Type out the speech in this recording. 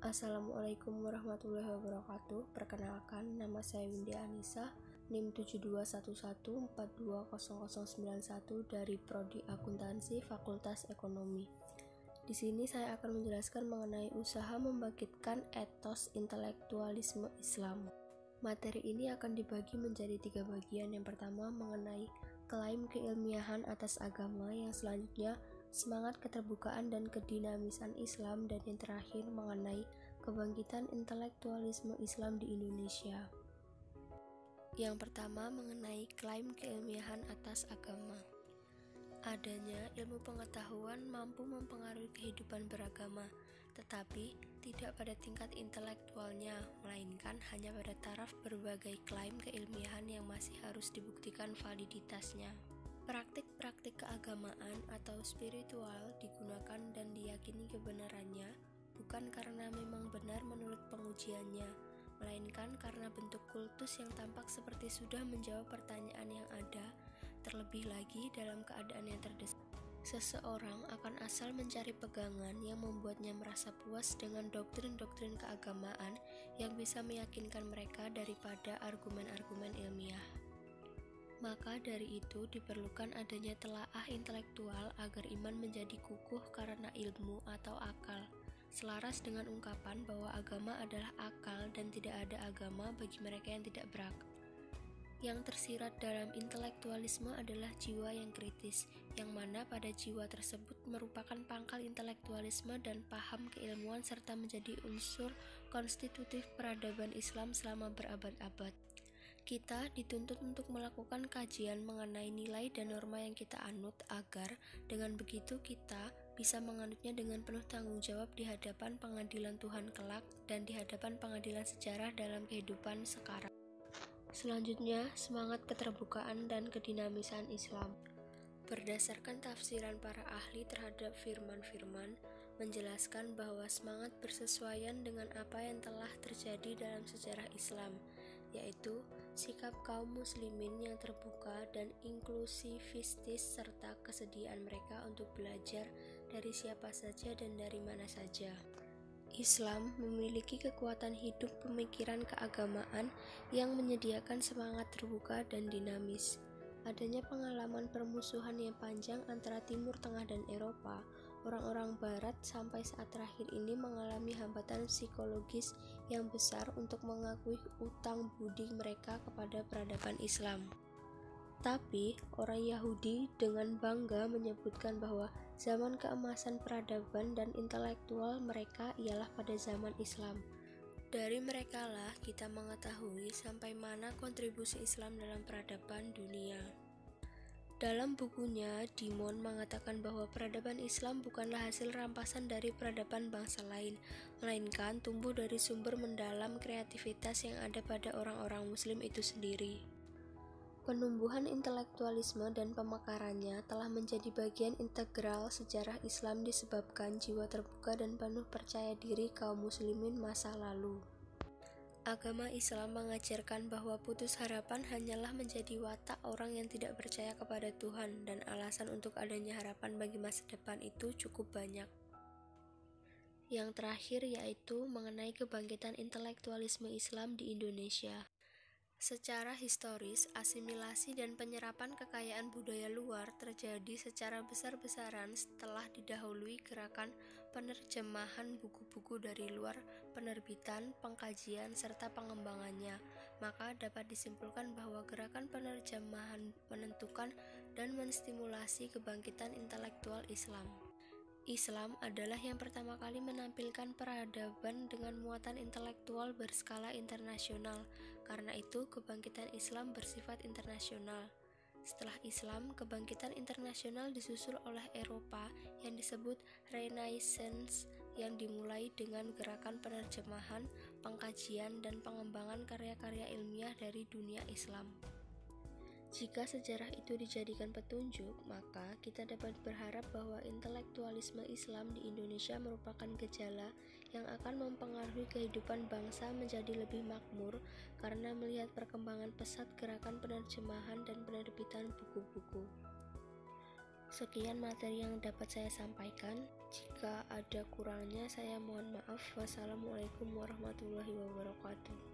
Assalamualaikum warahmatullahi wabarakatuh. Perkenalkan, nama saya Windy Anissa, NIM 7211420091 dari Prodi Akuntansi Fakultas Ekonomi. Di sini saya akan menjelaskan mengenai usaha membangkitkan etos intelektualisme Islam. Materi ini akan dibagi menjadi 3 bagian. Yang pertama mengenai klaim keilmiahan atas agama, yang selanjutnya semangat keterbukaan dan kedinamisan Islam, dan yang terakhir mengenai kebangkitan intelektualisme Islam di Indonesia. Yang pertama mengenai klaim keilmiahan atas agama. Adanya ilmu pengetahuan mampu mempengaruhi kehidupan beragama, tetapi tidak pada tingkat intelektualnya, melainkan hanya pada taraf berbagai klaim keilmiahan yang masih harus dibuktikan validitasnya. Praktik-praktik keagamaan atau spiritual digunakan dan diyakini kebenarannya bukan karena memang benar menurut pengujiannya, melainkan karena bentuk kultus yang tampak seperti sudah menjawab pertanyaan yang ada, terlebih lagi dalam keadaan yang terdesak. Seseorang akan asal mencari pegangan yang membuatnya merasa puas dengan doktrin-doktrin keagamaan yang bisa meyakinkan mereka daripada argumen-argumen ilmiah. Maka dari itu diperlukan adanya telaah intelektual agar iman menjadi kukuh karena ilmu atau akal, selaras dengan ungkapan bahwa agama adalah akal dan tidak ada agama bagi mereka yang tidak berakal. Yang tersirat dalam intelektualisme adalah jiwa yang kritis, yang mana pada jiwa tersebut merupakan pangkal intelektualisme dan paham keilmuan serta menjadi unsur konstitutif peradaban Islam selama berabad-abad. Kita dituntut untuk melakukan kajian mengenai nilai dan norma yang kita anut agar dengan begitu kita bisa menganutnya dengan penuh tanggung jawab di hadapan pengadilan Tuhan kelak dan di hadapan pengadilan sejarah dalam kehidupan sekarang. Selanjutnya, semangat keterbukaan dan kedinamisan Islam. Berdasarkan tafsiran para ahli terhadap firman-firman, menjelaskan bahwa semangat bersesuaian dengan apa yang telah terjadi dalam sejarah Islam, yaitu sikap kaum muslimin yang terbuka dan inklusivistis serta kesediaan mereka untuk belajar dari siapa saja dan dari mana saja. Islam memiliki kekuatan hidup pemikiran keagamaan yang menyediakan semangat terbuka dan dinamis. Adanya pengalaman permusuhan yang panjang antara Timur Tengah dan Eropa, orang-orang Barat sampai saat terakhir ini mengalami hambatan psikologis yang besar untuk mengakui utang budi mereka kepada peradaban Islam. Tapi, orang Yahudi dengan bangga menyebutkan bahwa zaman keemasan peradaban dan intelektual mereka ialah pada zaman Islam. Dari merekalah kita mengetahui sampai mana kontribusi Islam dalam peradaban dunia. Dalam bukunya, Dimon mengatakan bahwa peradaban Islam bukanlah hasil rampasan dari peradaban bangsa lain, melainkan tumbuh dari sumber mendalam kreativitas yang ada pada orang-orang Muslim itu sendiri. Penumbuhan intelektualisme dan pemekarannya telah menjadi bagian integral sejarah Islam disebabkan jiwa terbuka dan penuh percaya diri kaum muslimin masa lalu. Agama Islam mengajarkan bahwa putus harapan hanyalah menjadi watak orang yang tidak percaya kepada Tuhan, dan alasan untuk adanya harapan bagi masa depan itu cukup banyak. Yang terakhir yaitu mengenai kebangkitan intelektualisme Islam di Indonesia. Secara historis, asimilasi dan penyerapan kekayaan budaya luar terjadi secara besar-besaran setelah didahului gerakan penerjemahan buku-buku dari luar, penerbitan, pengkajian, serta pengembangannya. Maka dapat disimpulkan bahwa gerakan penerjemahan menentukan dan menstimulasi kebangkitan intelektual Islam. Islam adalah yang pertama kali menampilkan peradaban dengan muatan intelektual berskala internasional. Karena itu, kebangkitan Islam bersifat internasional. Setelah Islam, kebangkitan internasional disusul oleh Eropa yang disebut Renaissance, yang dimulai dengan gerakan penerjemahan, pengkajian, dan pengembangan karya-karya ilmiah dari dunia Islam. Jika sejarah itu dijadikan petunjuk, maka kita dapat berharap bahwa intelektualisme Islam di Indonesia merupakan gejala yang akan mempengaruhi kehidupan bangsa menjadi lebih makmur karena melihat perkembangan pesat gerakan penerjemahan dan penerbitan buku-buku. Sekian materi yang dapat saya sampaikan. Jika ada kurangnya, saya mohon maaf. Wassalamualaikum warahmatullahi wabarakatuh.